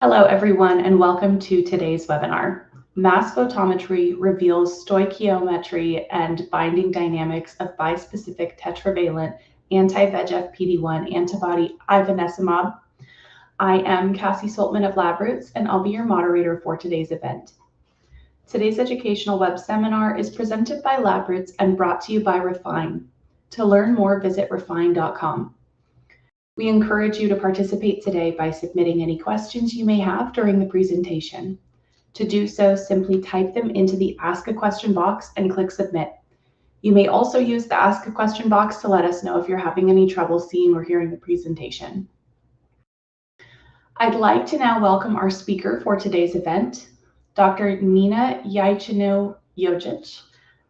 Hello, everyone, and welcome to today's webinar. Mass photometry reveals stoichiometry and binding dynamics of bispecific tetravalent anti-VEGF PD-1 antibody ivonescimab. I am Cassie Soltman of LabRoots, and I'll be your moderator for today's event. Today's educational web seminar is presented by LabRoots and brought to you by Refine. To learn more, visit refine.com. We encourage you to participate today by submitting any questions you may have during the presentation. To do so, simply type them into the Ask a Question box and click Submit. You may also use the Ask a Question box to let us know if you're having any trouble seeing or hearing the presentation. I'd like to now welcome our speaker for today's event, Dr. Nina Yajcino-Jojic,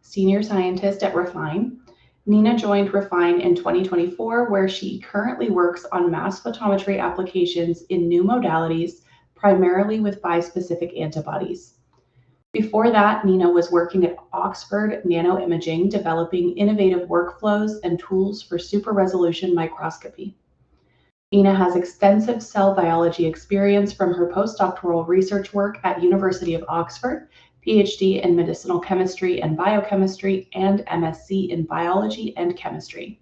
Senior Scientist at Refine. Nina joined Refine in 2024, where she currently works on mass photometry applications in new modalities, primarily with bispecific antibodies. Before that, Nina was working at Oxford Nanoimaging, developing innovative workflows and tools for super-resolution microscopy. Nina has extensive cell biology experience from her postdoctoral research work at University of Oxford, PhD in medicinal chemistry and biochemistry, and MSc in biology and chemistry.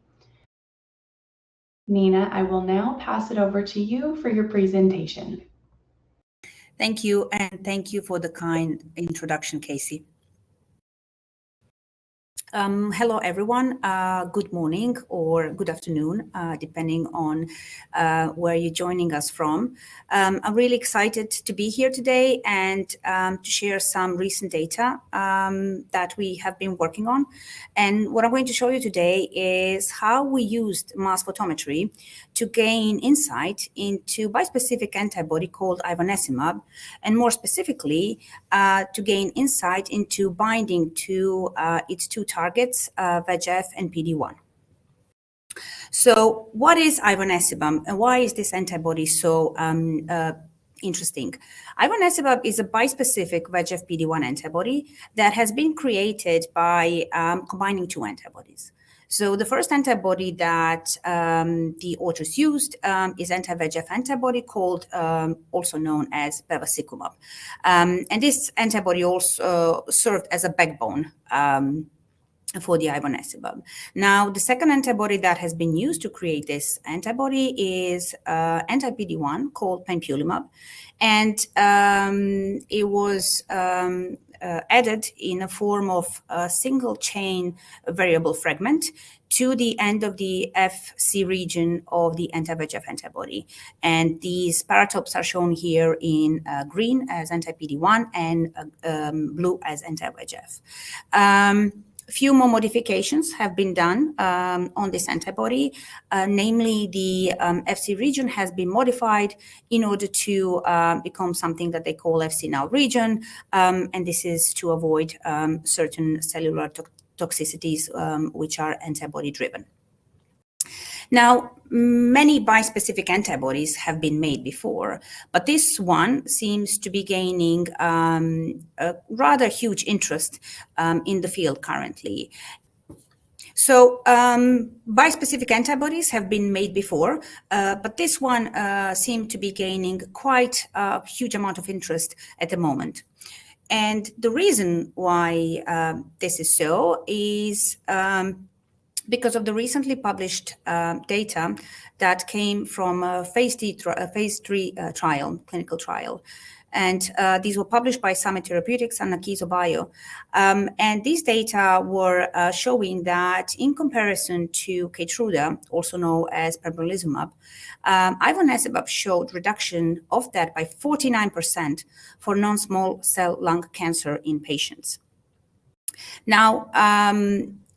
Nina, I will now pass it over to you for your presentation. Thank you, and thank you for the kind introduction, Casey. Hello, everyone. Good morning or good afternoon, depending on where you're joining us from. I'm really excited to be here today and to share some recent data that we have been working on. And what I'm going to show you today is how we used mass photometry to gain insight into bispecific antibody called ivonescimab, and more specifically, to gain insight into binding to its two targets, VEGF and PD-1. So what is ivonescimab and why is this antibody so interesting? Ivonescimab is a bispecific VEGF PD-1 antibody that has been created by combining two antibodies. So the first antibody that the authors used is anti-VEGF antibody called, also known as bevacizumab. And this antibody also served as a backbone for the ivonescimab. Now, the second antibody that has been used to create this antibody is anti-PD-1 called pampulimab. And it was added in a form of a single chain variable fragment to the end of the Fc region of the anti-VEGF antibody. And these paratopes are shown here in green as anti-PD-1 and blue as anti-VEGF. A few more modifications have been done on this antibody. Namely, the Fc region has been modified in order to become something that they call Fc null region, and this is to avoid certain cellular toxicities which are antibody-driven. Now, many bispecific antibodies have been made before, but this one seems to be gaining a rather huge interest in the field currently. So bispecific antibodies have been made before, but this one seemed to be gaining quite a huge amount of interest at the moment. And the reason why this is so is because of the recently published data that came from a phase 3 trial, clinical trial. And these were published by Summit Therapeutics and Akeso Bio. And these data were showing that in comparison to Keytruda, also known as pembrolizumab, ivonescimab showed reduction of that by 49% for non-small cell lung cancer in patients. Now,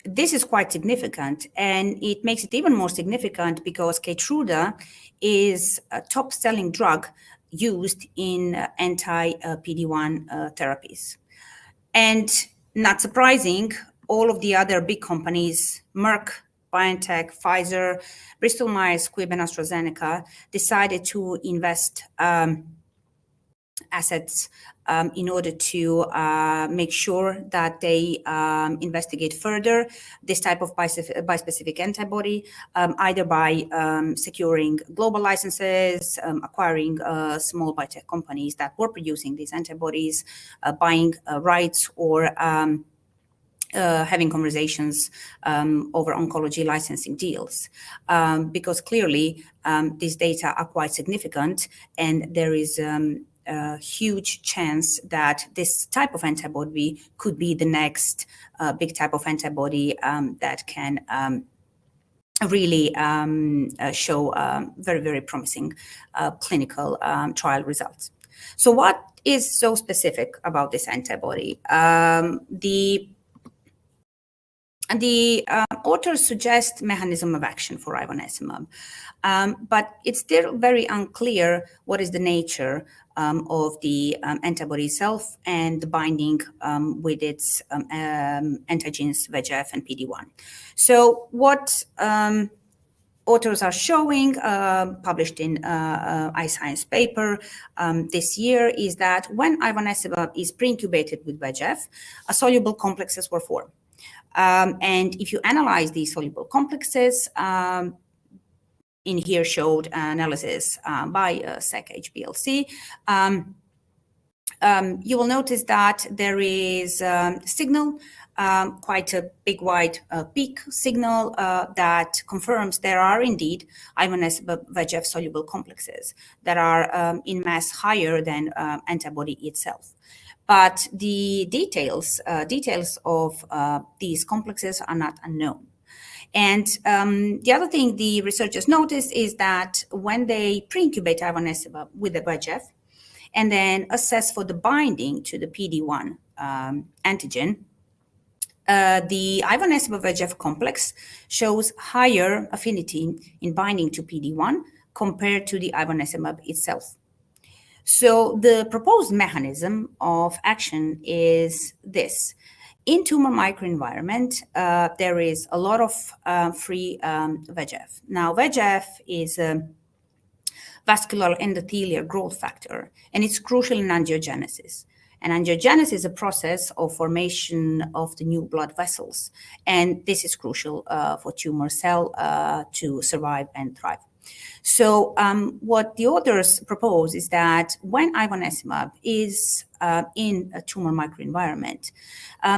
this is quite significant, and it makes it even more significant because Keytruda is a top-selling drug used in anti-PD-1 therapies. And not surprising, all of the other big companies, Merck, BioNTech, Pfizer, Bristol Myers Squibb, and AstraZeneca, decided to invest assets in order to make sure that they investigate further this type of bispecific antibody, either by securing global licenses, acquiring small biotech companies that were producing these antibodies, buying rights, or having conversations over oncology licensing deals, because clearly these data are quite significant, and there is a huge chance that this type of antibody could be the next big type of antibody that can really show very, very promising clinical trial results. So what is so specific about this antibody? The authors suggest mechanism of action for ivonescimab, but it's still very unclear what is the nature of the antibody itself and the binding with its antigens VEGF and PD-1. So what authors are showing, published in iScience paper this year, is that when ivonescimab is pre-incubated with VEGF, soluble complexes were formed. And if you analyze these soluble complexes, in here showed analysis by SEC HPLC, you will notice that there is signal, quite a big wide peak signal that confirms there are indeed ivonescimab VEGF soluble complexes that are in mass higher than antibody itself. But the details of these complexes are not unknown. And the other thing the researchers noticed is that when they pre-incubate ivonescimab with the VEGF and then assess for the binding to the PD-1 antigen, the ivonescimab VEGF complex shows higher affinity in binding to PD-1 compared to the ivonescimab itself. So the proposed mechanism of action is this. In tumor microenvironment, there is a lot of free VEGF. Now, VEGF is a vascular endothelial growth factor, and it's crucial in angiogenesis. And angiogenesis is a process of formation of the new blood vessels, and this is crucial for tumor cell to survive and thrive. So what the authors propose is that when ivonescimab is in a tumor microenvironment,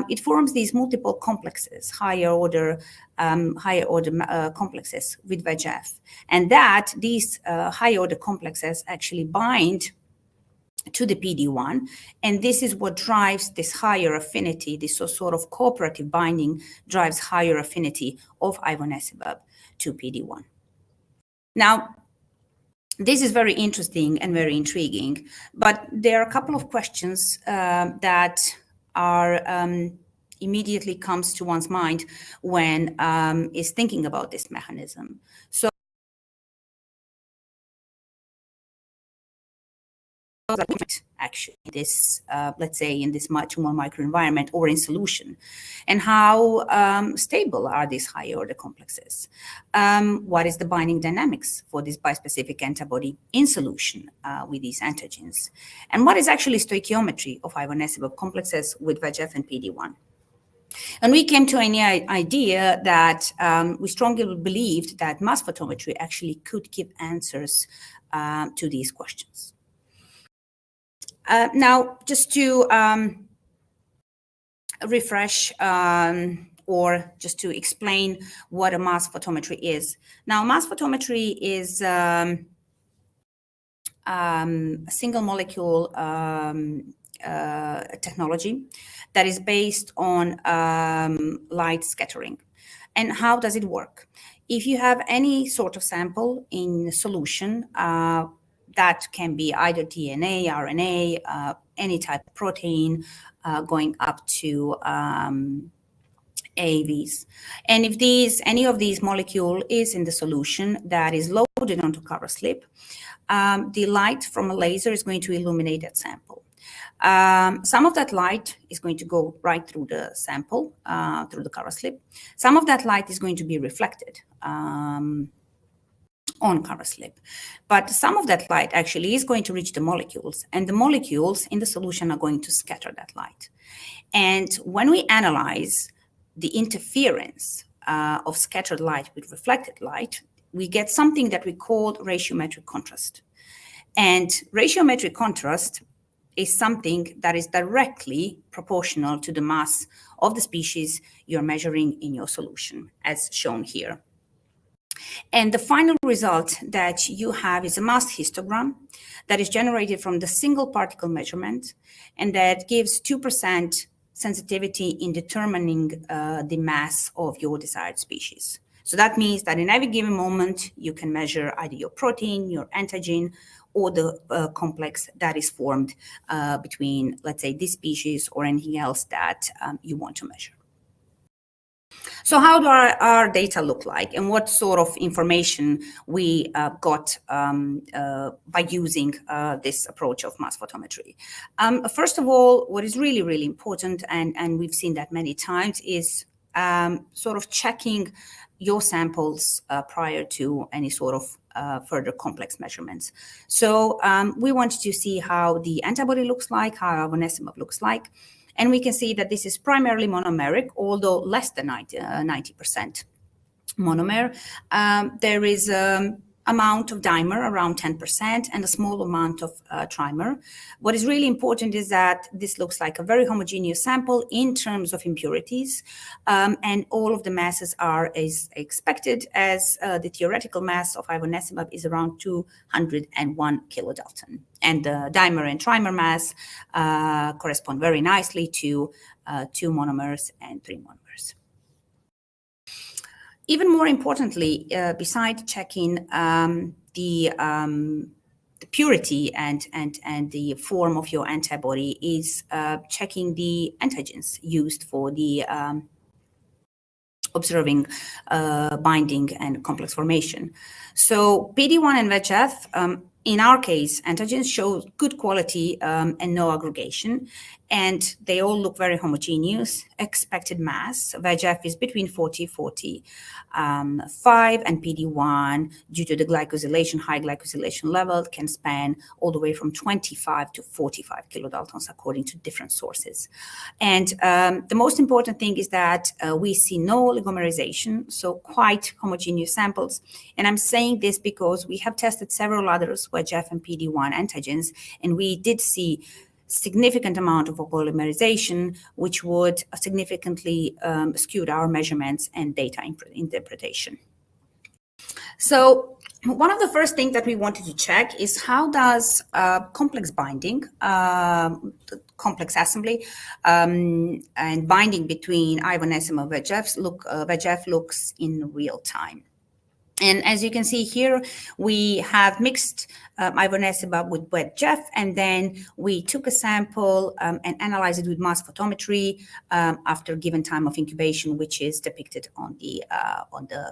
it forms these multiple complexes, higher order complexes with VEGF, and that these higher order complexes actually bind to the PD-1, and this is what drives this higher affinity. This sort of cooperative binding drives higher affinity of ivonescimab to PD-1. Now, this is very interesting and very intriguing, but there are a couple of questions that are immediately comes to one's mind when is thinking about this mechanism. So, actually, this let's say in this tumor microenvironment or in solution, and how stable are these higher order complexes? What is the binding dynamics for this bispecific antibody in solution with these antigens? And what is actually stoichiometry of ivonescimab complexes with VEGF and PD-1? And we came to an idea that we strongly believed that mass photometry actually could give answers to these questions. Now, just to refresh or just to explain what a mass photometry is. Now, mass photometry is a single molecule technology that is based on light scattering. And how does it work? If you have any sort of sample in solution, that can be either DNA, RNA, any type of protein, going up to AAVs. And if any of these molecule is in the solution that is loaded onto cover slip, the light from a laser is going to illuminate that sample. Some of that light is going to go right through the sample, through the cover slip. Some of that light is going to be reflected on cover slip. But some of that light actually is going to reach the molecules, and the molecules in the solution are going to scatter that light. And when we analyze the interference of scattered light with reflected light, we get something that we call ratiometric contrast. And ratiometric contrast is something that is directly proportional to the mass of the species you're measuring in your solution, as shown here. And the final result that you have is a mass histogram that is generated from the single particle measurement, and that gives 2% sensitivity in determining the mass of your desired species. So that means that in every given moment, you can measure either your protein, your antigen, or the complex that is formed between, let's say, this species or anything else that you want to measure. So how do our data look like, and what sort of information we got by using this approach of mass photometry? First of all, what is really, really important, and we've seen that many times, is sort of checking your samples prior to any sort of further complex measurements. So we wanted to see how the antibody looks like, how ivonescimab looks like. And we can see that this is primarily monomeric, although less than 90% monomer. There is amount of dimer, around 10%, and a small amount of trimer. What is really important is that this looks like a very homogeneous sample in terms of impurities, and all of the masses are as expected, as the theoretical mass of ivonescimab is around 201 kilodalton. And the dimer and trimer mass correspond very nicely to 2 monomers and 3 monomers. Even more importantly, besides checking the purity and the form of your antibody, is checking the antigens used for the observing binding and complex formation. So PD-1 and VEGF, in our case, antigens show good quality and no aggregation, and they all look very homogeneous. Expected mass, VEGF is between 40-45, and PD-1, due to the glycosylation, high glycosylation level, can span all the way from 25 to 45 kilodaltons according to different sources. And the most important thing is that we see no oligomerization, so quite homogeneous samples. And I'm saying this because we have tested several others, VEGF and PD-1 antigens, and we did see significant amount of polymerization, which would significantly skew our measurements and data interpretation. So one of the first things that we wanted to check is how does complex binding, complex assembly, and binding between ivonescimab VEGF looks in real time. And as you can see here, we have mixed ivonescimab with VEGF, and then we took a sample and analyzed it with mass photometry after a given time of incubation, which is depicted on the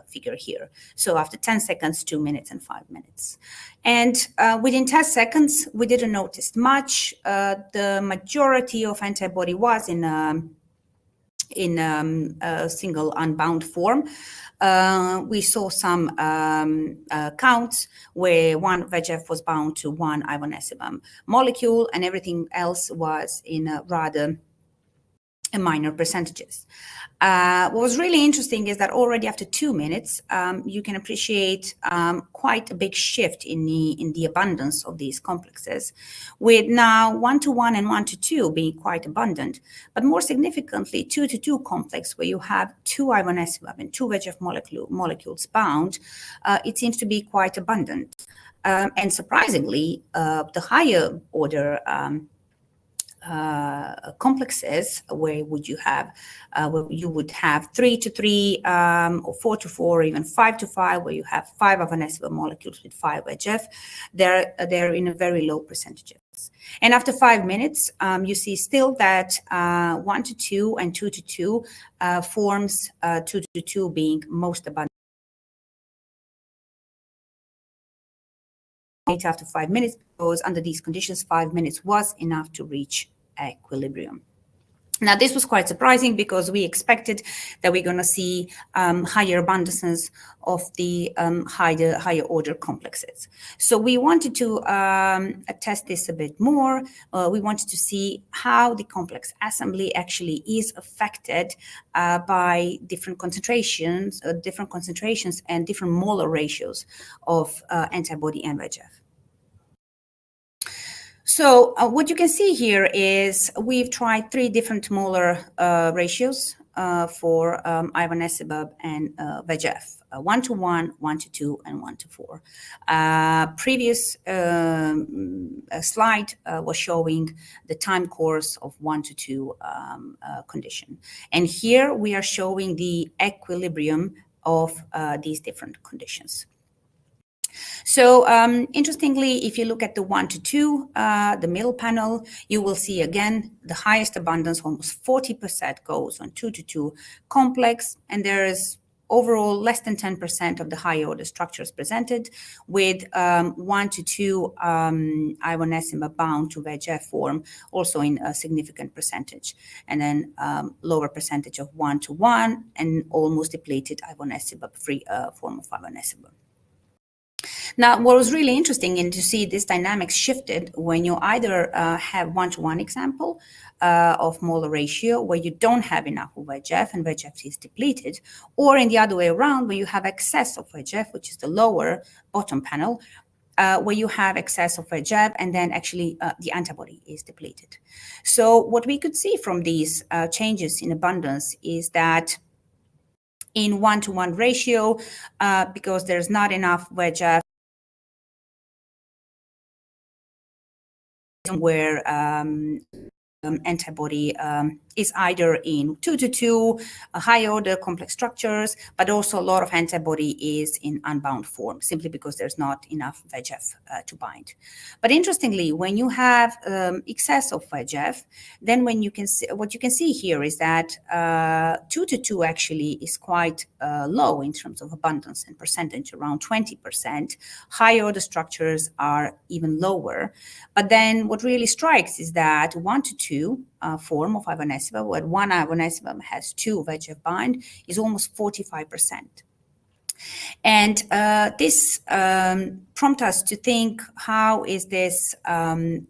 figure here. So after 10 seconds, 2 minutes, and 5 minutes. And within 10 seconds, we didn't notice much. The majority of antibody was in a single unbound form. We saw some counts where one VEGF was bound to one ivonescimab molecule, and everything else was in rather minor percentages. What was really interesting is that already after 2 minutes, you can appreciate quite a big shift in the abundance of these complexes, with now 1-to-1 and 1-to-2 being quite abundant, but more significantly 2-to-2 complex, where you have 2 ivonescimab and 2 VEGF molecules bound, it seems to be quite abundant. And surprisingly, the higher order complexes, where you would have 3-to-3 or 4-to-4, or even 5-to-5, where you have 5 ivonescimab molecules with 5 VEGF, they're in a very low percentages. And after 5 minutes, you see still that 1-to-2 and 2-to-2 forms 2-to-2 being most abundant. After 5 minutes, because under these conditions, 5 minutes was enough to reach equilibrium. Now, this was quite surprising because we expected that we're going to see higher abundances of the higher order complexes. So we wanted to test this a bit more. We wanted to see how the complex assembly actually is affected by different concentrations and different molar ratios of antibody and VEGF. So what you can see here is we've tried 3 different molar ratios for ivonescimab and VEGF, 1:1, 1:2, and 1:4. Previous slide was showing the time course of 1:2 condition. And here we are showing the equilibrium of these different conditions. So interestingly, if you look at the 1:2, the middle panel, you will see again the highest abundance, almost 40% goes on 2:2 complex, and there is overall less than 10% of the higher order structures presented, with 1:2 ivonescimab bound to VEGF form also in a significant percentage, and then lower percentage of 1:1 and almost depleted ivonescimab free form of ivonescimab. Now, what was really interesting is to see this dynamics shifted when you either have 1:1 example of molar ratio where you don't have enough of VEGF and VEGF is depleted, or in the other way around where you have excess of VEGF, which is the lower bottom panel, where you have excess of VEGF and then actually the antibody is depleted. So what we could see from these changes in abundance is that in 1:1 ratio, because there's not enough VEGF, where antibody is either in 2:2, high order complex structures, but also a lot of antibody is in unbound form, simply because there's not enough VEGF to bind. But interestingly, when you have excess of VEGF, then when you can see, what you can see here is that 2:2 actually is quite low in terms of abundance and percentage, around 20%. High order structures are even lower. But then what really strikes is that 1:2 form of ivonescimab, where 1 ivonescimab has 2 VEGF bind, is almost 45%. And this prompts us to think, how is this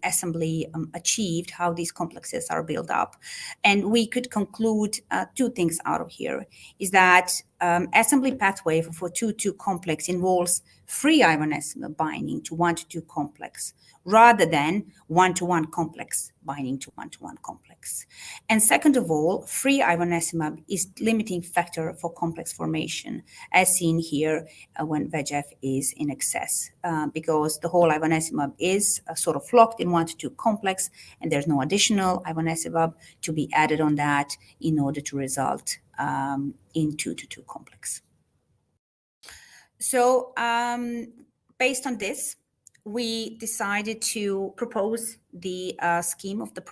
assembly achieved, how these complexes are built up? And we could conclude 2 things out of here, is that assembly pathway for 2:2 complex involves free ivonescimab binding to 1:2 complex, rather than 1:1 complex binding to 1:1 complex. And second of all, free ivonescimab is limiting factor for complex formation, as seen here when VEGF is in excess, because the whole ivonescimab is sort of locked in 1:2 complex, and there's no additional ivonescimab to be added on that in order to result in 2:2 complex. So based on this, we decided to propose the scheme of the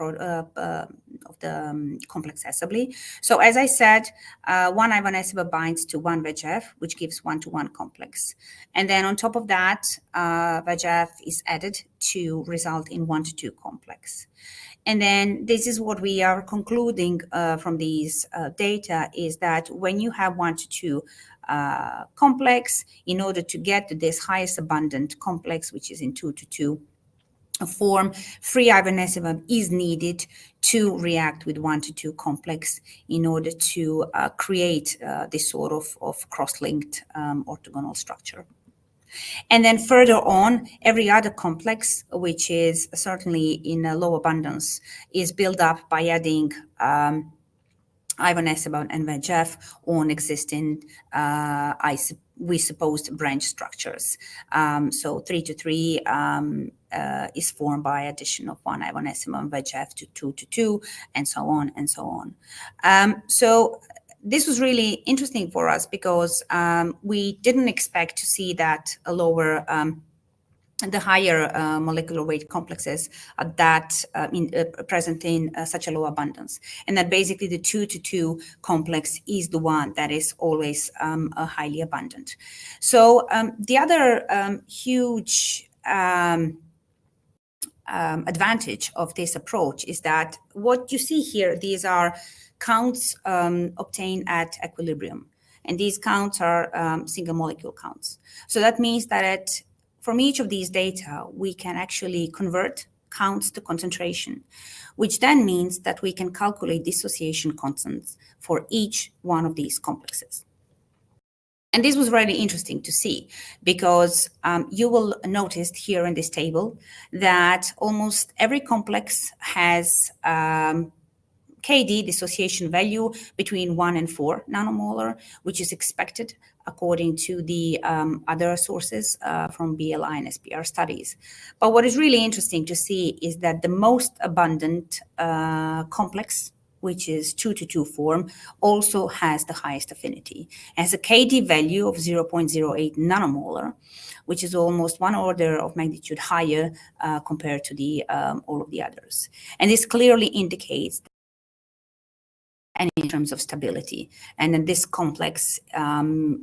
complex assembly. So as I said, 1 ivonescimab binds to 1 VEGF, which gives 1:1 complex. And then on top of that, VEGF is added to result in 1:2 complex. And then this is what we are concluding from these data, is that when you have 1:2 complex, in order to get to this highest abundant complex, which is in 2:2 form, free ivonescimab is needed to react with 1:2 complex in order to create this sort of cross-linked orthogonal structure. And then further on, every other complex, which is certainly in a low abundance, is built up by adding ivonescimab and VEGF on existing, we supposed branch structures. So 3:3 is formed by addition of 1 ivonescimab and VEGF to 2:2, and so on and so on. So this was really interesting for us because we didn't expect to see that a lower the higher molecular weight complexes are that present in such a low abundance, and that basically the 2:2 complex is the one that is always highly abundant. So the other huge advantage of this approach is that what you see here, these are counts obtained at equilibrium. And these counts are single molecule counts. So that means that from each of these data, we can actually convert counts to concentration, which then means that we can calculate dissociation constants for each one of these complexes. And this was really interesting to see because you will notice here in this table that almost every complex has KD dissociation value between 1 and 4 nanomolar, which is expected according to the other sources from BLI and SPR studies. But what is really interesting to see is that the most abundant complex, which is 2-2 form, also has the highest affinity. It has a KD value of 0.08 nanomolar, which is almost 1 order of magnitude higher compared to the all of the others. And this clearly indicates and in terms of stability. And then this complex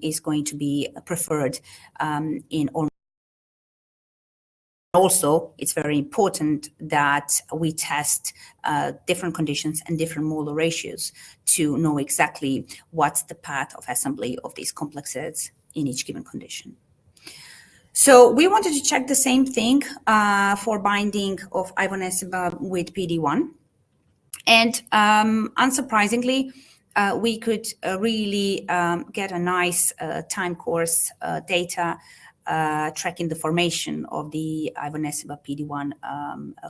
is going to be preferred in all. Also, it's very important that we test different conditions and different molar ratios to know exactly what's the path of assembly of these complexes in each given condition. So we wanted to check the same thing for binding of ivonescimab with PD-1. And unsurprisingly, we could really get a nice time course data tracking the formation of the ivonescimab PD-1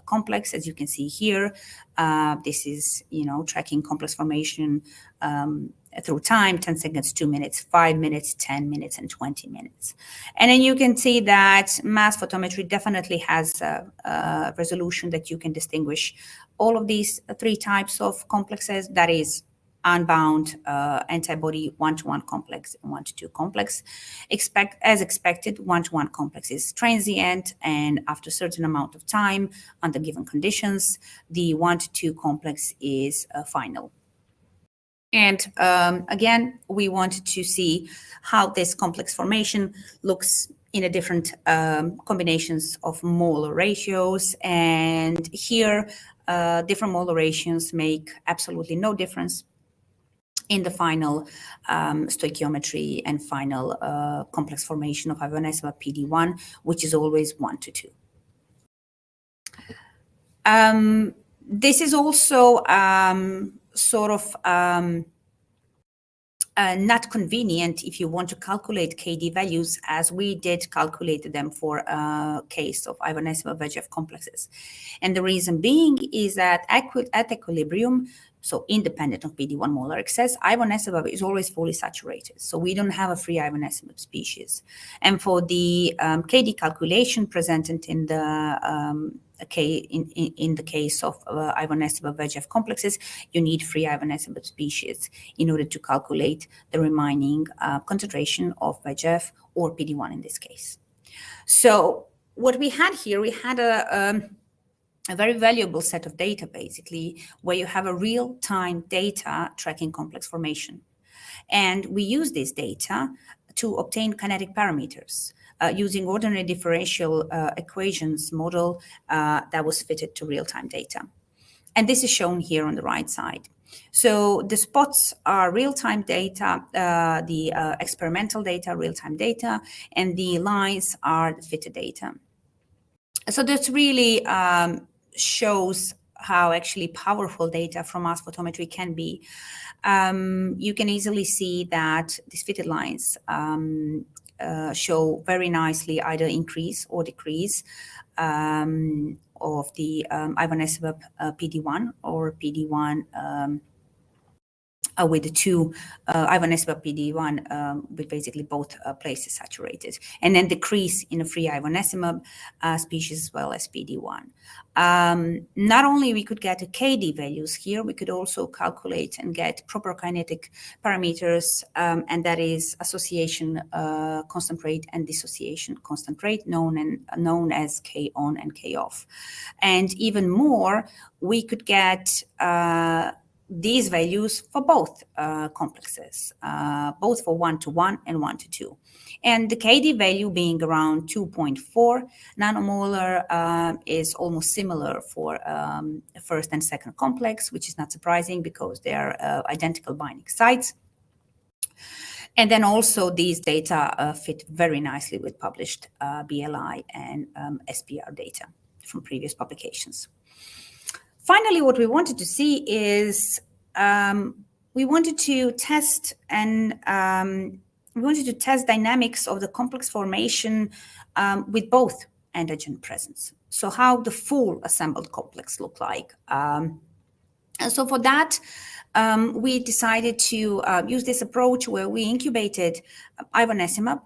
complex. As you can see here, this is, tracking complex formation through time, 10 seconds, 2 minutes, 5 minutes, 10 minutes, and 20 minutes. And then you can see that mass photometry definitely has a resolution that you can distinguish all of these 3 types of complexes, that is unbound antibody 1-to-1 complex and 1-to-2 complex. As expected, 1-to-1 complex is transient, and after a certain amount of time, under given conditions, the 1-to-2 complex is final. And again, we wanted to see how this complex formation looks in a different combinations of molar ratios. And here, different molar ratios make absolutely no difference in the final stoichiometry and final complex formation of ivonescimab PD-1, which is always 1-to-2. This is also not convenient if you want to calculate KD values, as we did calculate them for a case of ivonescimab VEGF complexes. And the reason being is that at equilibrium, so independent of PD-1 molar excess, ivonescimab is always fully saturated. So we don't have a free ivonescimab species. And for the KD calculation presented in the in the case of ivonescimab VEGF complexes, you need free ivonescimab species in order to calculate the remaining concentration of VEGF or PD-1 in this case. So what we had here, we had a very valuable set of data, basically, where you have a real-time data tracking complex formation. And we use this data to obtain kinetic parameters using ordinary differential equations model that was fitted to real-time data. And this is shown here on the right side. So the spots are real-time data, the experimental data, real-time data, and the lines are the fitted data. So that's really shows how actually powerful data from mass photometry can be. You can easily see that these fitted lines show very nicely either increase or decrease of the ivonescimab PD-1 or PD-1 with the 2 ivonescimab PD-1 with basically both places saturated, and then decrease in a free ivonescimab species as well as PD-1. Not only we could get a KD values here, we could also calculate and get proper kinetic parameters, and that is association constant rate and dissociation constant rate, known as K on and K off. And even more, we could get these values for both complexes, both for 1:1 and 1:2. And the KD value being around 2.4 nanomolar is almost similar for first and second complex, which is not surprising because they are identical binding sites. And then also these data fit very nicely with published BLI and SPR data from previous publications. Finally, what we wanted to see is we wanted to test dynamics of the complex formation with both antigen presence. So how the full assembled complex look like. And so for that, we decided to use this approach where we incubated ivonescimab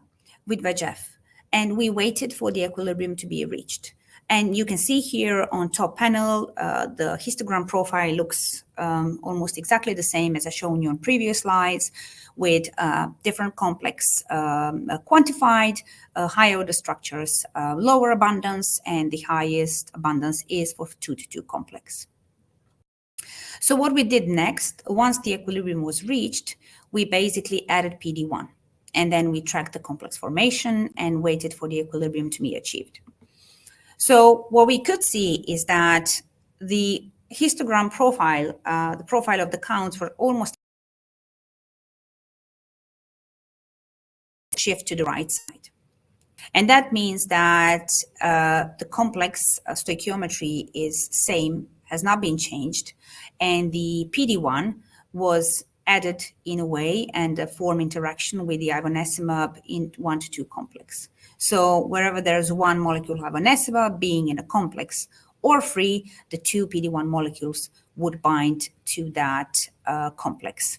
with VEGF, and we waited for the equilibrium to be reached. And you can see here on top panel, the histogram profile looks almost exactly the same as I've shown you on previous slides, with different complex quantified, higher order structures, lower abundance, and the highest abundance is for 2:2 complex. So what we did next, once the equilibrium was reached, we basically added PD-1, and then we tracked the complex formation and waited for the equilibrium to be achieved. So what we could see is that the histogram profile, the profile of the counts were almost shift to the right side. And that means that the complex stoichiometry is same, has not been changed, and the PD-1 was added in a way and a form interaction with the ivonescimab in 1:2 complex. So wherever there's one molecule ivonescimab being in a complex or free, the two PD-1 molecules would bind to that complex,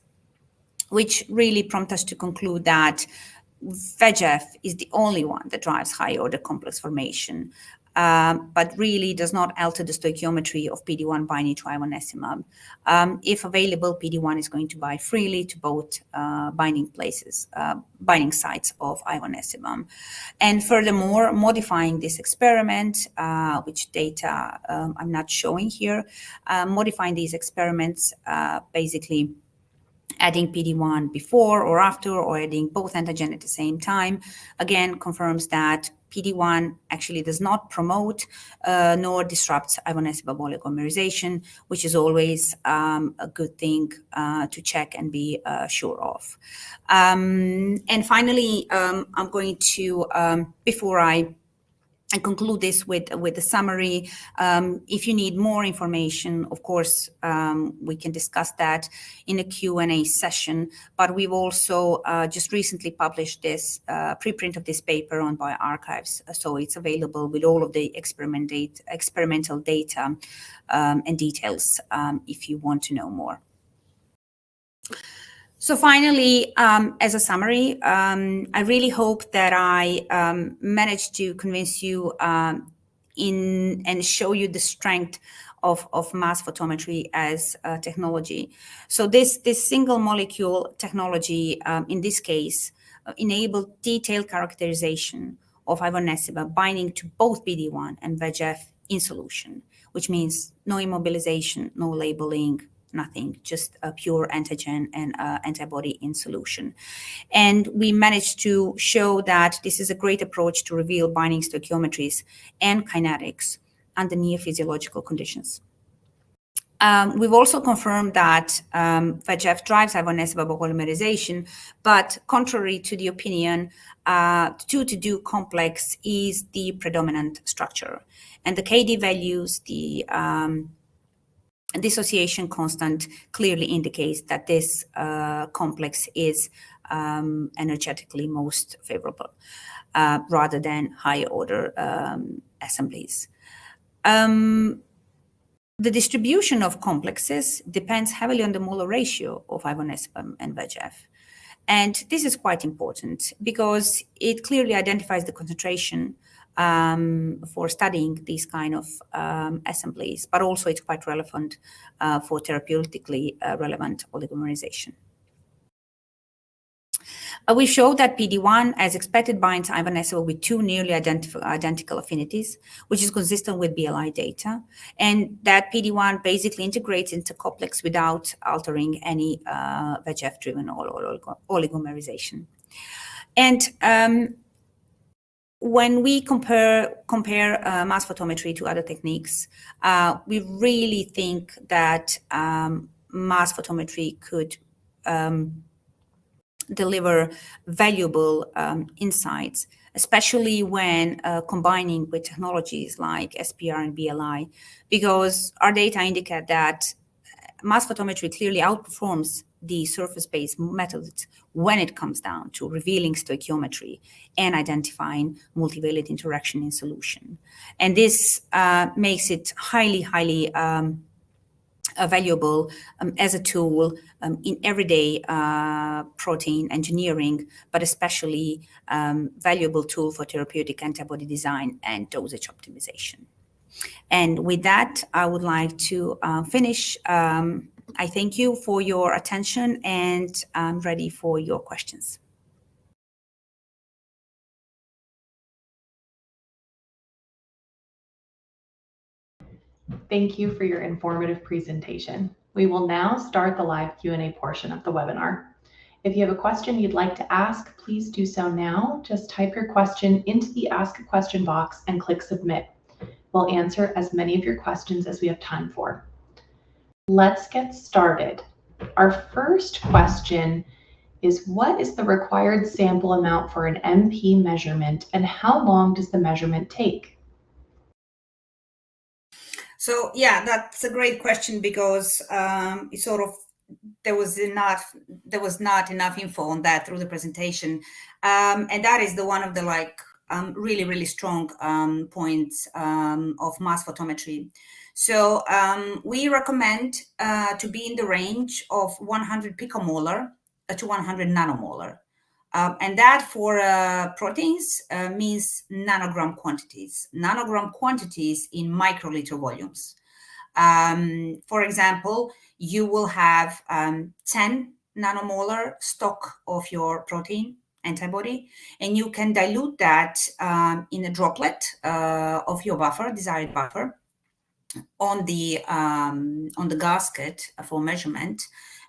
which really prompts us to conclude that VEGF is the only one that drives high order complex formation, but really does not alter the stoichiometry of PD-1 binding to ivonescimab. If available, PD-1 is going to bind freely to both binding sites of ivonescimab. And furthermore, modifying this experiment, which data I'm not showing here, modifying these experiments basically adding PD-1 before or after, or adding both antigen at the same time, again confirms that PD-1 actually does not promote nor disrupt ivonescimab oligomerization, which is always a good thing to check and be sure of. And finally, I'm going to, before I conclude this with a summary. If you need more information, of course, we can discuss that in a Q&A session, but we've also just recently published this preprint of this paper on bioarchives, so it's available with all of the experimental data and details if you want to know more. So finally, as a summary, I really hope that I managed to convince you and show you the strength of mass photometry as a technology. So this single molecule technology, in this case, enabled detailed characterization of ivonescimab binding to both PD-1 and VEGF in solution, which means no immobilization, no labeling, nothing, just a pure antigen and antibody in solution. And we managed to show that this is a great approach to reveal binding stoichiometries and kinetics under near physiological conditions. We've also confirmed that VEGF drives ivonescimab polymerization, but contrary to the opinion, 2:2 complex is the predominant structure. And the KD values, the dissociation constant clearly indicates that this complex is energetically most favorable rather than higher order assemblies. The distribution of complexes depends heavily on the molar ratio of ivonescimab and VEGF. And this is quite important because it clearly identifies the concentration for studying these kind of assemblies, but also it's quite relevant for therapeutically relevant oligomerization. We showed that PD-1, as expected, binds ivonescimab with two nearly identical affinities, which is consistent with BLI data, and that PD-1 basically integrates into complex without altering any VEGF-driven oligomerization. And when we compare mass photometry to other techniques, we really think that mass photometry could deliver valuable insights, especially when combining with technologies like SPR and BLI, because our data indicate that mass photometry clearly outperforms the surface-based methods when it comes down to revealing stoichiometry and identifying multivalent interaction in solution. And this makes it highly valuable as a tool in everyday protein engineering, but especially valuable tool for therapeutic antibody design and dosage optimization. And with that, I would like to finish. I thank you for your attention, and I'm ready for your questions. Thank you for your informative presentation. We will now start the live Q&A portion of the webinar. If you have a question you'd like to ask, please do so now. Just type your question into the Ask a Question box and click Submit. We'll answer as many of your questions as we have time for. Let's get started. Our first question is, what is the required sample amount for an MP measurement, and how long does the measurement take? So yeah, that's a great question, because it sort of there was not enough info on that through the presentation, and that is one of the really strong points of mass photometry. So we recommend to be in the range of 100 picomolar to 100 nanomolar. And that for proteins means nanogram quantities. Nanogram quantities in microliter volumes. For example, you will have 10 nanomolar stock of your protein antibody, and you can dilute that in a droplet of your buffer, desired buffer, on the gasket for measurement.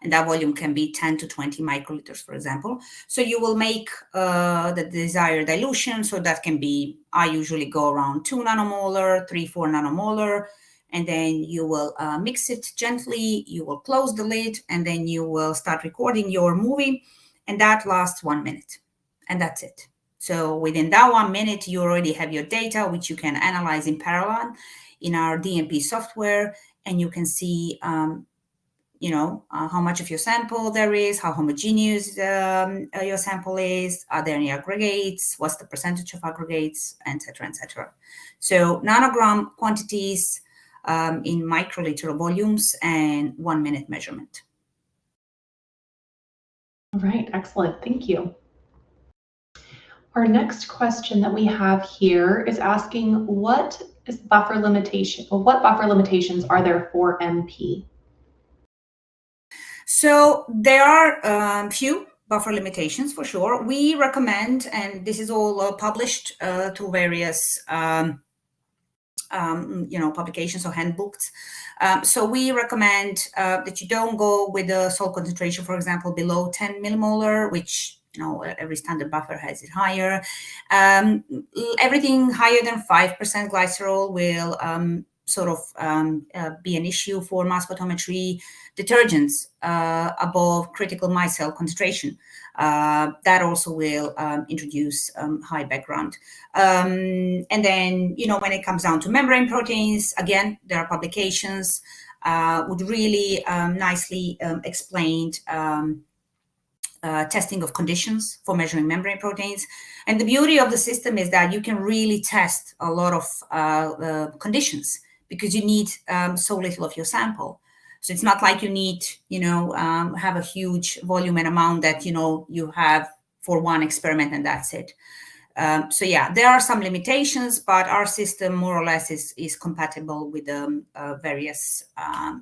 And that volume can be 10 to 20 microliters, for example. So you will make the desired dilution. So that can be, I usually go around 2 nanomolar, 3-4 nanomolar, and then you will mix it gently. You will close the lid, and then you will start recording your movie, and that lasts 1 minute, and that's it. So within that 1 minute, you already have your data, which you can analyze in parallel in our DMP software, and you can see how much of your sample there is, how homogeneous your sample is, are there any aggregates, what's the percentage of aggregates, etc., etc. So nanogram quantities in microliter volumes and 1 minute measurement. All right, excellent, thank you. Our next question that we have here is asking, what buffer limitations are there for MP? So there are few buffer limitations for sure. We recommend, and this is all published to various publications or handbooks. So we recommend that you don't go with the salt concentration, for example, below 10 millimolar, which every standard buffer has it higher. Everything higher than 5% glycerol will be an issue for mass photometry. Detergents above critical micelle concentration, that also will introduce high background. And then, when it comes down to membrane proteins, again, there are publications would really nicely explained testing of conditions for measuring membrane proteins. And the beauty of the system is that you can really test a lot of conditions, because you need so little of your sample. So it's not like you need, have a huge volume and amount that, you have for one experiment and that's it. So yeah, there are some limitations, but our system more or less is compatible with various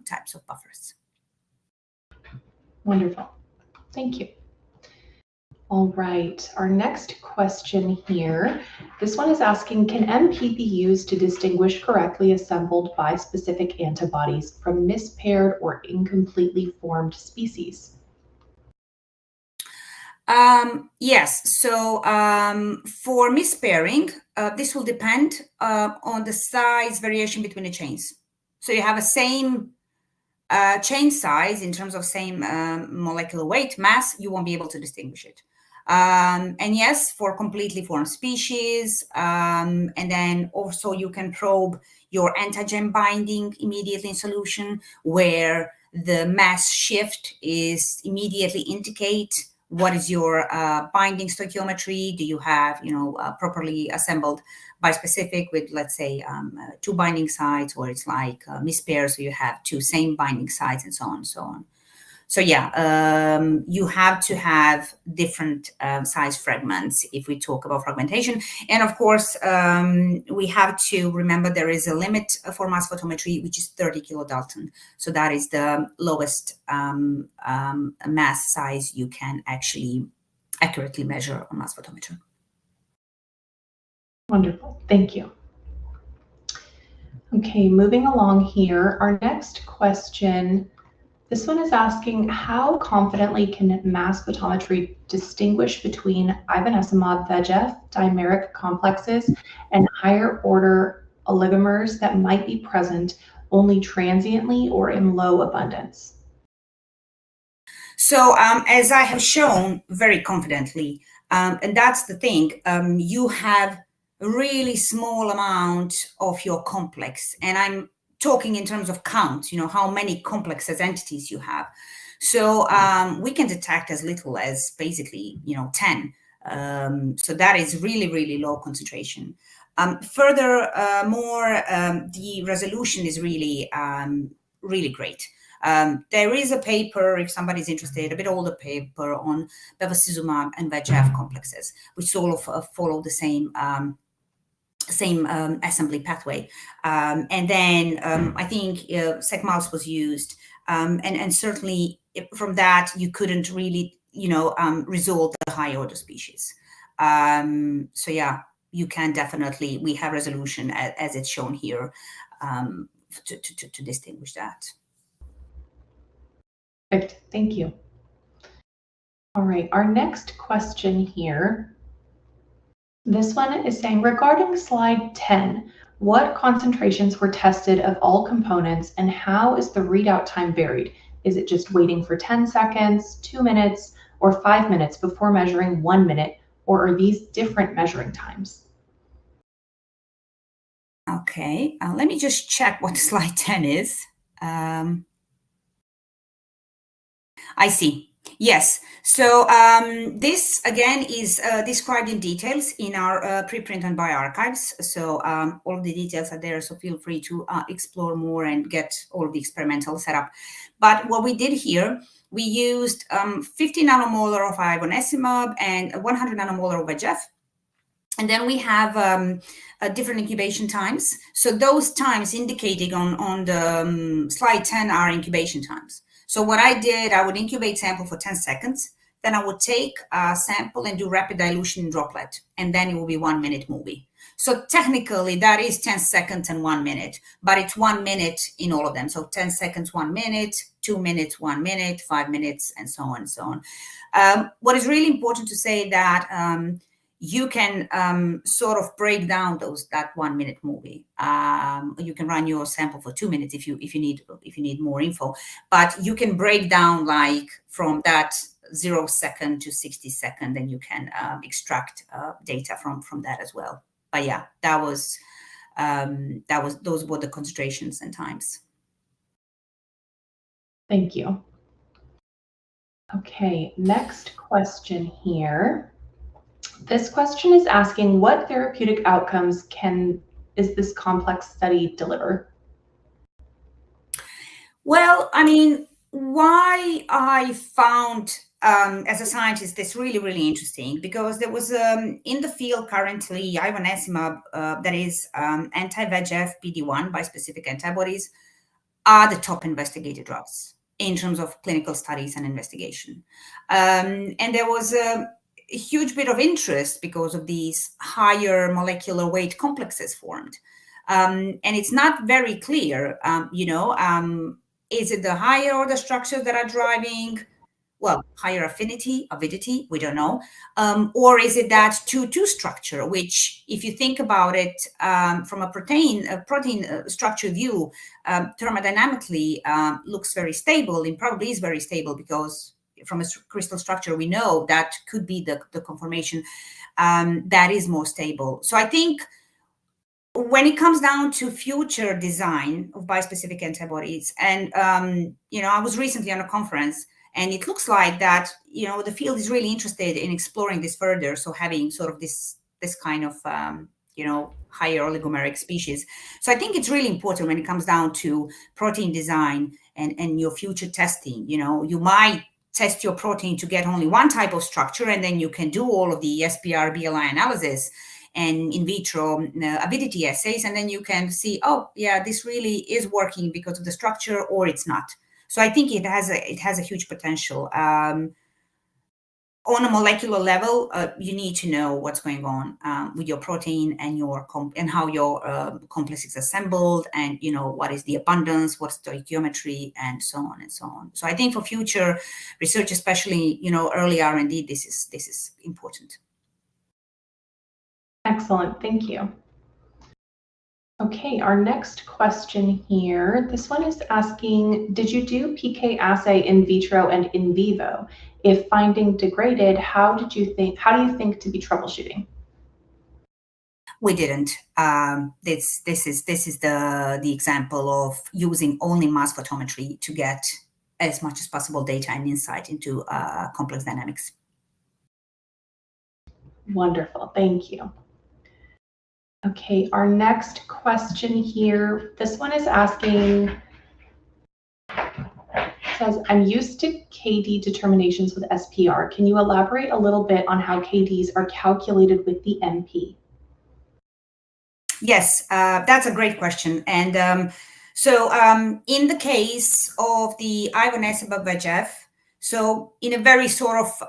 types of buffers. Wonderful. Thank you. All right, our next question here. This one is asking, can MP be used to distinguish correctly assembled bispecific antibodies from mispaired or incompletely formed species? Yes, so for mispairing, this will depend on the size variation between the chains. So you have a same chain size in terms of same molecular weight, mass, you won't be able to distinguish it. And yes, for completely formed species, and then also you can probe your antigen binding immediately in solution, where the mass shift is immediately indicate what is your binding stoichiometry. Do you have, properly assembled bispecific with, let's say, 2 binding sites, or it's like mispair, so you have 2 same binding sites, and so on and so on. So yeah, you have to have different size fragments if we talk about fragmentation. And of course, we have to remember there is a limit for mass photometry, which is 30 kilodalton. So that is the lowest mass size you can actually accurately measure on mass photometer. Wonderful, thank you. Okay, moving along here, our next question, this one is asking, how confidently can mass photometry distinguish between ivonescimab VEGF dimeric complexes and higher order oligomers that might be present only transiently or in low abundance? So as I have shown very confidently, and that's the thing, you have a really small amount of your complex, and I'm talking in terms of count, how many complexes entities you have. So we can detect as little as basically, 10. So that is really, really low concentration. Furthermore, the resolution is really, really great. There is a paper, if somebody's interested, a bit older paper on bevacizumab and VEGF complexes, which sort of follow the same assembly pathway. And then I think SecMouse was used. And certainly from that, you couldn't really, resolve the high order species. So yeah, you can definitely, we have resolution as it's shown here to distinguish that. Perfect, thank you. All right, our next question here. This one is saying, regarding slide 10, what concentrations were tested of all components and how is the readout time varied? Is it just waiting for 10 seconds, 2 minutes, or 5 minutes before measuring 1 minute, or are these different measuring times? Okay, let me just check what slide 10 is. I see. Yes. So this again is described in details in our preprint and bioarchives. So all of the details are there. So feel free to explore more and get all of the experimental setup. But what we did here, we used 50 nanomolar of ivonescimab and 100 nanomolar of VEGF. And then we have different incubation times. So those times indicated on the slide 10 are incubation times. So what I did, I would incubate sample for 10 seconds. Then I would take a sample and do rapid dilution in droplet. And then it will be 1 minute movie. So technically that is 10 seconds and 1 minute, but it's 1 minute in all of them. So 10 seconds, 1 minute, 2 minutes, 1 minute, 5 minutes, and so on and so on. What is really important to say that you can sort of break down that 1 minute movie. You can run your sample for 2 minutes if you need more info, but you can break down like from that 0 second to 60 second, and you can extract data from that as well. But yeah, those were the concentrations and times. Thank you. Okay, next question here. This question is asking, what therapeutic outcomes is this complex study deliver? Well, I mean, why I found as a scientist this really, really interesting, because there was in the field currently ivonescimab, that is anti-VEGF PD-1 bispecific antibodies, are the top investigated drugs in terms of clinical studies and investigation. And there was a huge bit of interest because of these higher molecular weight complexes formed. And it's not very clear, is it the higher order structures that are driving, well, higher affinity, avidity, we don't know. Or is it that 2-2 structure, which, if you think about it from a protein structure view, thermodynamically looks very stable, and probably is very stable, because from a crystal structure, we know that could be the conformation that is more stable. So I think when it comes down to future design of bispecific antibodies, and I was recently on a conference, and it looks like that the field is really interested in exploring this further. So having sort of this kind of higher oligomeric species. So I think it's really important when it comes down to protein design and your future testing. You might test your protein to get only one type of structure, and then you can do all of the SPR BLI analysis and in vitro avidity assays, and then you can see, oh yeah, this really is working because of the structure, or it's not. So I think it has a huge potential. On a molecular level, you need to know what's going on with your protein and and how your complex is assembled, and what is the abundance, what's the stoichiometry, and so on and so on. So I think for future research, especially early R&D, this is important. Excellent, thank you. Okay, our next question here. This one is asking, did you do PK assay in vitro and in vivo? If finding degraded, how do you think to be troubleshooting? We didn't. This is the example of using only mass photometry to get as much as possible data and insight into complex dynamics. Wonderful, thank you. Okay, our next question here. This one is asking, says, I'm used to KD determinations with SPR. Can you elaborate a little bit on how KDs are calculated with the MP? Yes, that's a great question. And so in the case of the ivonescimab VEGF, so in a very sort of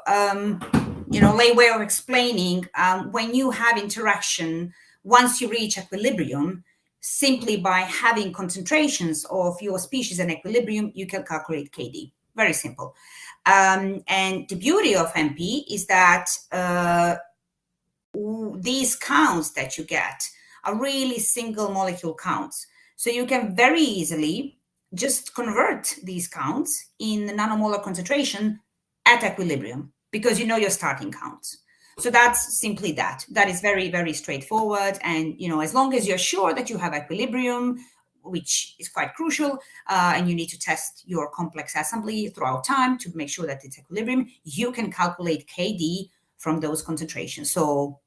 lay way of explaining, when you have interaction, once you reach equilibrium, simply by having concentrations of your species in equilibrium, you can calculate KD. Very simple. And the beauty of MP is that these counts that you get are really single molecule counts. So you can very easily just convert these counts in nanomolar concentration at equilibrium, because you know your starting counts. So that's simply that. That is very, very straightforward. And, as long as you're sure that you have equilibrium, which is quite crucial, and you need to test your complex assembly throughout time to make sure that it's equilibrium, you can calculate KD from those concentrations. So,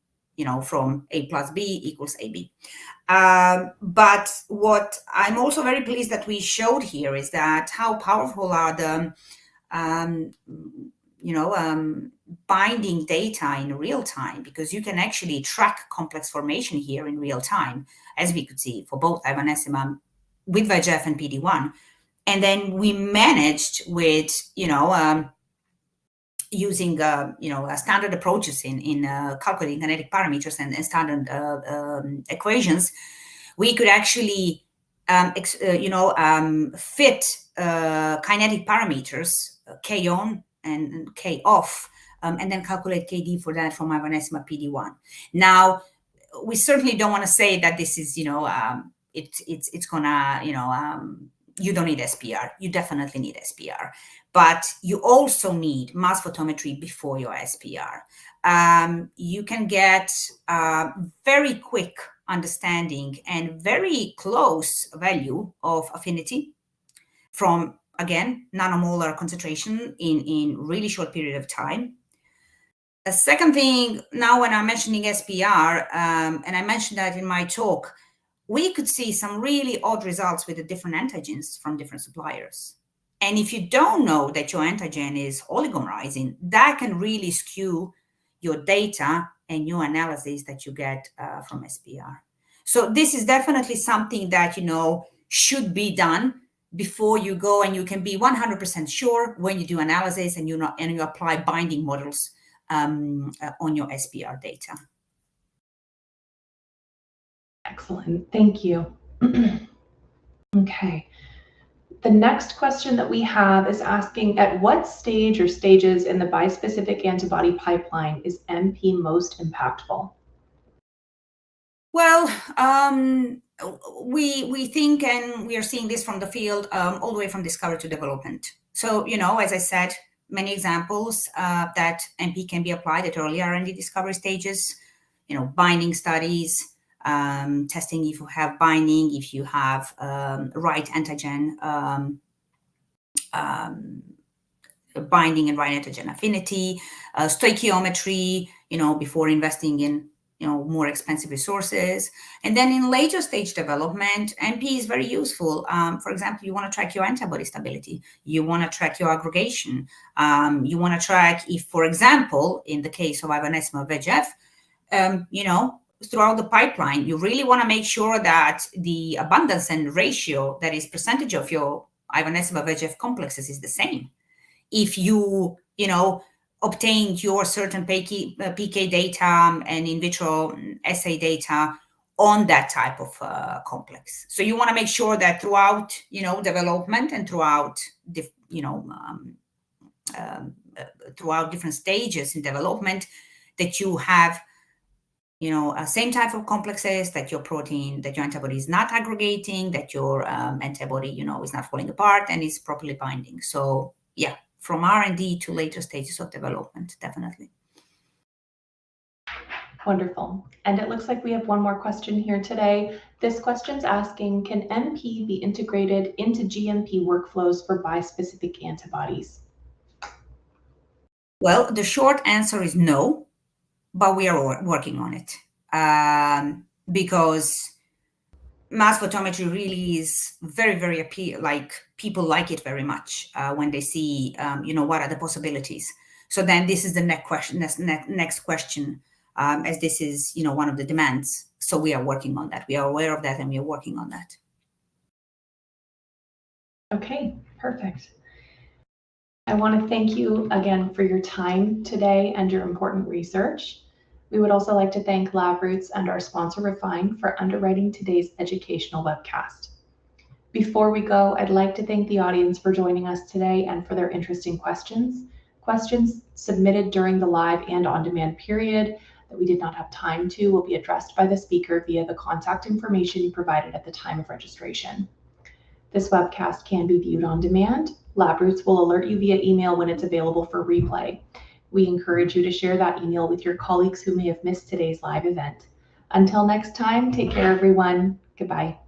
from A plus B equals AB. But what I'm also very pleased that we showed here is that how powerful are the binding data in real time, because you can actually track complex formation here in real time, as we could see for both ivonescimab with VEGF and PD-1. And then we managed with, using, standard approaches in calculating kinetic parameters and standard equations, we could actually, fit kinetic parameters, K on and K off, and then calculate KD for that from ivonescimab PD-1. Now, we certainly don't want to say that this is, it's gonna, you don't need SPR. You definitely need SPR, but you also need mass photometry before your SPR. You can get very quick understanding and very close value of affinity from, again, nanomolar concentration in really short period of time. The second thing, now when I'm mentioning SPR, and I mentioned that in my talk, we could see some really odd results with the different antigens from different suppliers. And if you don't know that your antigen is oligomerizing, that can really skew your data and your analysis that you get from SPR. So this is definitely something that, should be done before you go, and you can be 100% sure when you do analysis and you apply binding models on your SPR data. Excellent, thank you. Okay. The next question that we have is asking, at what stage or stages in the bispecific antibody pipeline is MP most impactful? Well, we think, and we are seeing this from the field, all the way from discovery to development. So, as I said, many examples that MP can be applied at early R&D discovery stages, binding studies, testing if you have binding, if you have right antigen binding and right antigen affinity, stoichiometry, before investing in more expensive resources. And then in later stage development, MP is very useful. For example, you want to track your antibody stability. You want to track your aggregation. You want to track if, for example, in the case of ivonescimab VEGF, throughout the pipeline, you really want to make sure that the abundance and ratio, that is percentage of your ivonescimab VEGF complexes, is the same. If you, obtained your certain PK data and in vitro assay data on that type of complex. So you want to make sure that throughout, development and throughout, throughout different stages in development, that you have, same type of complexes, that your protein, that your antibody is not aggregating, that your antibody, is not falling apart and is properly binding. So yeah, from R&D to later stages of development, definitely. Wonderful. And it looks like we have one more question here today. This question's asking, can MP be integrated into GMP workflows for bispecific antibodies? Well, the short answer is no, but we are working on it, because mass photometry really is very, very people like it very much when they see, what are the possibilities. So then this is the next question, as this is, one of the demands. So we are working on that. We are aware of that and we are working on that. Okay, perfect. I want to thank you again for your time today and your important research. We would also like to thank LabRoots and our sponsor Refine for underwriting today's educational webcast. Before we go, I'd like to thank the audience for joining us today and for their interesting questions. Questions submitted during the live and on-demand period that we did not have time to will be addressed by the speaker via the contact information you provided at the time of registration. This webcast can be viewed on demand. LabRoots will alert you via email when it's available for replay. We encourage you to share that email with your colleagues who may have missed today's live event. Until next time, take care, everyone. Goodbye.